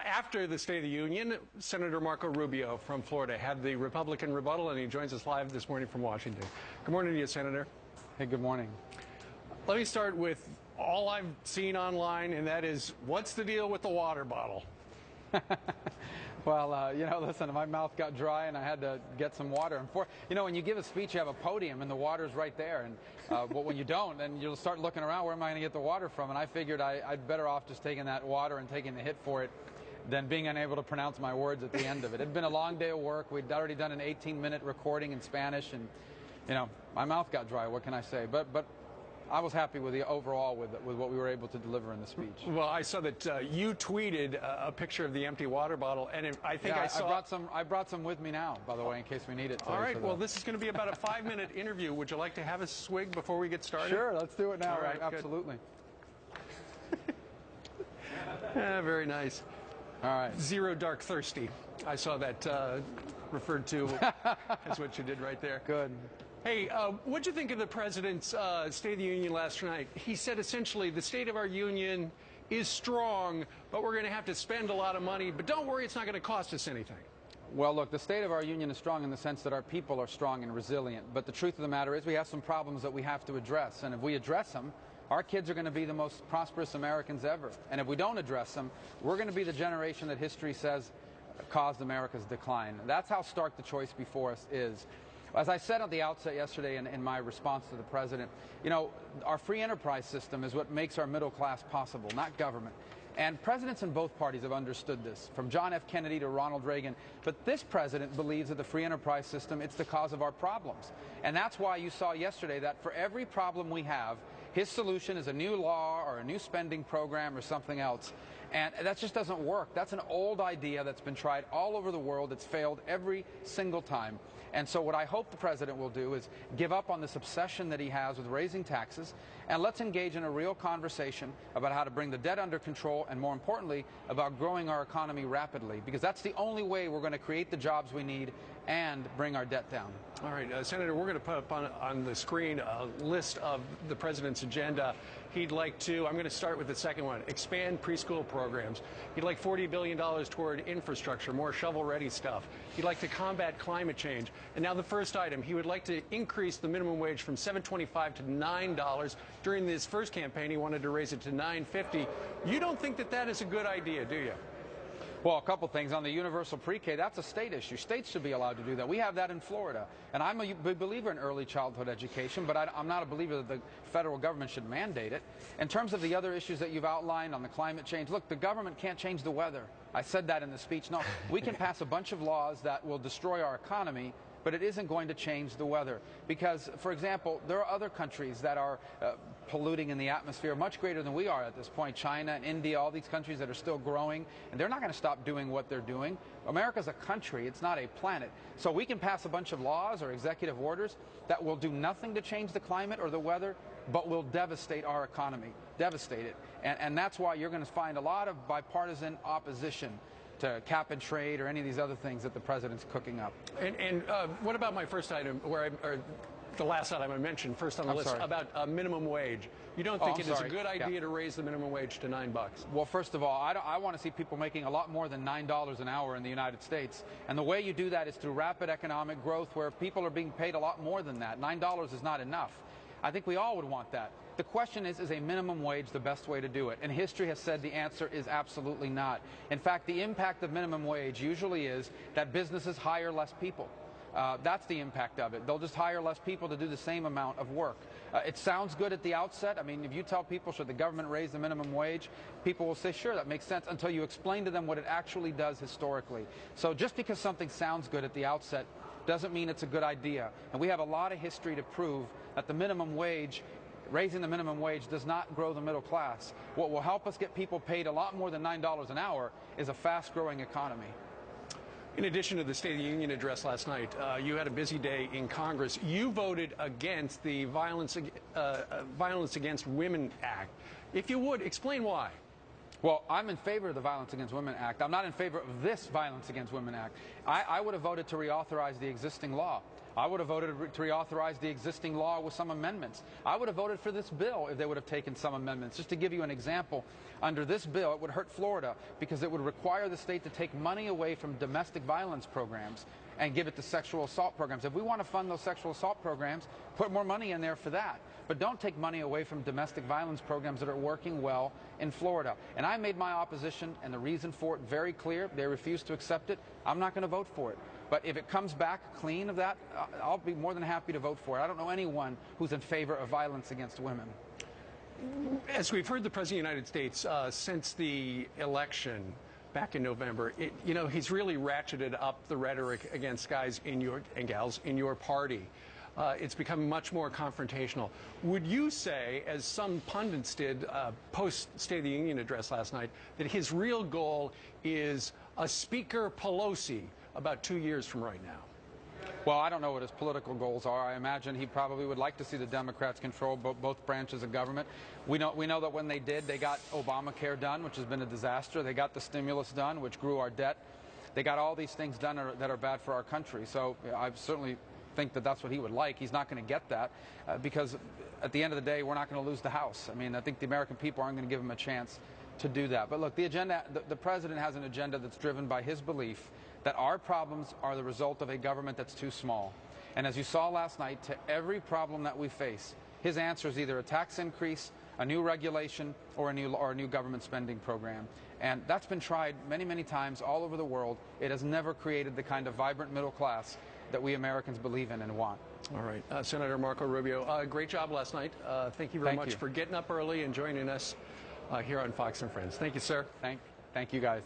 After the State of the Union, Senator Marco Rubio from Florida had the Republican rebuttal, and he joins us live this morning from Washington. Good morning to you, Senator. Hey, good morning. Let me start with all I've seen online, and that is, what's the deal with the water bottle? Well, listen, my mouth got dry and I had to get some water. And when you give a speech, you have a podium and the water's right there. And when you don't, then you'll start looking around, where am I going to get the water from? And I figured I'd better off just taking that water and taking the hit for it than being unable to pronounce my words at the end of it. It had been a long day of work. We'd already done an 18-minute recording in Spanish, and, my mouth got dry. What can I say? But I was happy with the overall with what we were able to deliver in the speech. Well, I saw that you tweeted a picture of the empty water bottle, and I brought some with me now, by the way, in case we need it today. All right. Well, this is going to be about a 5-minute interview. Would you like to have a swig before we get started? Sure. Let's do it now. All right. Absolutely. Yeah, very nice. All right. Zero dark thirsty. I saw that referred to as what you did right there. Good. Hey, what'd you think of the President's State of the Union last night? He said essentially the state of our union is strong, but we're going to have to spend a lot of money. But don't worry, it's not going to cost us anything. Well, look, the state of our union is strong in the sense that our people are strong and resilient. But the truth of the matter is we have some problems that we have to address. And if we address them, our kids are going to be the most prosperous Americans ever. And if we don't address them, we're going to be the generation that history says caused America's decline. That's how stark the choice before us is. As I said at the outset yesterday in my response to the President, our free enterprise system is what makes our middle class possible, not government. And presidents in both parties have understood this, from John F. Kennedy to Ronald Reagan. But this president believes that the free enterprise system, it's the cause of our problems. And that's why you saw yesterday that for every problem we have, his solution is a new law or a new spending program or something else. And that just doesn't work. That's an old idea that's been tried all over the world. It's failed every single time. And so what I hope the President will do is give up on this obsession that he has with raising taxes, and let's engage in a real conversation about how to bring the debt under control and, more importantly, about growing our economy rapidly, because that's the only way we're going to create the jobs we need and bring our debt down. All right, Senator, we're going to put up on the screen a list of the President's agenda. He'd like to, I'm going to start with the second one, expand preschool programs. He'd like $40 billion toward infrastructure, more shovel-ready stuff. He'd like to combat climate change. And now the first item, he would like to increase the minimum wage from $7.25 to $9. During this first campaign, he wanted to raise it to $9.50. You don't think that that is a good idea, do you? Well, a couple things. On the universal pre-K, that's a state issue. States should be allowed to do that. We have that in Florida. And I'm a believer in early childhood education, but I'm not a believer that the federal government should mandate it. In terms of the other issues that you've outlined on the climate change, look, the government can't change the weather. I said that in the speech. No, we can pass a bunch of laws that will destroy our economy, but it isn't going to change the weather. Because, for example, there are other countries that are polluting in the atmosphere much greater than we are at this point. China and India, all these countries that are still growing, and they're not going to stop doing what they're doing. America's a country, it's not a planet. So we can pass a bunch of laws or executive orders that will do nothing to change the climate or the weather, but will devastate our economy, devastate it. And that's why you're going to find a lot of bipartisan opposition to cap and trade or any of these other things that the President's cooking up. And what about my first item, or the last item I mentioned, first on the list, about minimum wage? You don't think it is a good idea to raise the minimum wage to $9? Well, first of all, I want to see people making a lot more than $9 an hour in the United States. And the way you do that is through rapid economic growth, where people are being paid a lot more than that. $9 is not enough. I think we all would want that. The question is a minimum wage the best way to do it? And history has said the answer is absolutely not. In fact, the impact of minimum wage usually is that businesses hire less people. That's the impact of it. They'll just hire less people to do the same amount of work. It sounds good at the outset. I mean, if you tell people, should the government raise the minimum wage, people will say, sure, that makes sense, until you explain to them what it actually does historically. So just because something sounds good at the outset doesn't mean it's a good idea. And we have a lot of history to prove that the minimum wage, raising the minimum wage, does not grow the middle class. What will help us get people paid a lot more than $9 an hour is a fast-growing economy. In addition to the State of the Union address last night, you had a busy day in Congress. You voted against the Violence Against Women Act. If you would, explain why. Well, I'm in favor of the Violence Against Women Act. I'm not in favor of this Violence Against Women Act. I would have voted to reauthorize the existing law. I would have voted to reauthorize the existing law with some amendments. I would have voted for this bill if they would have taken some amendments. Just to give you an example, under this bill, it would hurt Florida because it would require the state to take money away from domestic violence programs and give it to sexual assault programs. If we want to fund those sexual assault programs, put more money in there for that. But don't take money away from domestic violence programs that are working well in Florida. And I made my opposition and the reason for it very clear. They refused to accept it. I'm not going to vote for it. But if it comes back clean of that, I'll be more than happy to vote for it. I don't know anyone who's in favor of violence against women. As we've heard the President of the United States since the election back in November, he's really ratcheted up the rhetoric against guys and gals in your party. It's become much more confrontational. Would you say, as some pundits did post-State of the Union address last night, that his real goal is a Speaker Pelosi about 2 years from right now? Well, I don't know what his political goals are. I imagine he probably would like to see the Democrats control both branches of government. We know that when they did, they got Obamacare done, which has been a disaster. They got the stimulus done, which grew our debt. They got all these things done that are bad for our country. So I certainly think that that's what he would like. He's not going to get that because at the end of the day, we're not going to lose the House. I mean, I think the American people aren't going to give him a chance to do that. But look, the president has an agenda that's driven by his belief that our problems are the result of a government that's too small. And as you saw last night, to every problem that we face, his answer is either a tax increase, a new regulation, or a new government spending program. And that's been tried many, many times all over the world. It has never created the kind of vibrant middle class that we Americans believe in and want. All right. Senator Marco Rubio, great job last night. Thank you very much for getting up early and joining us here on Fox and Friends. Thank you, sir. Thank you, guys.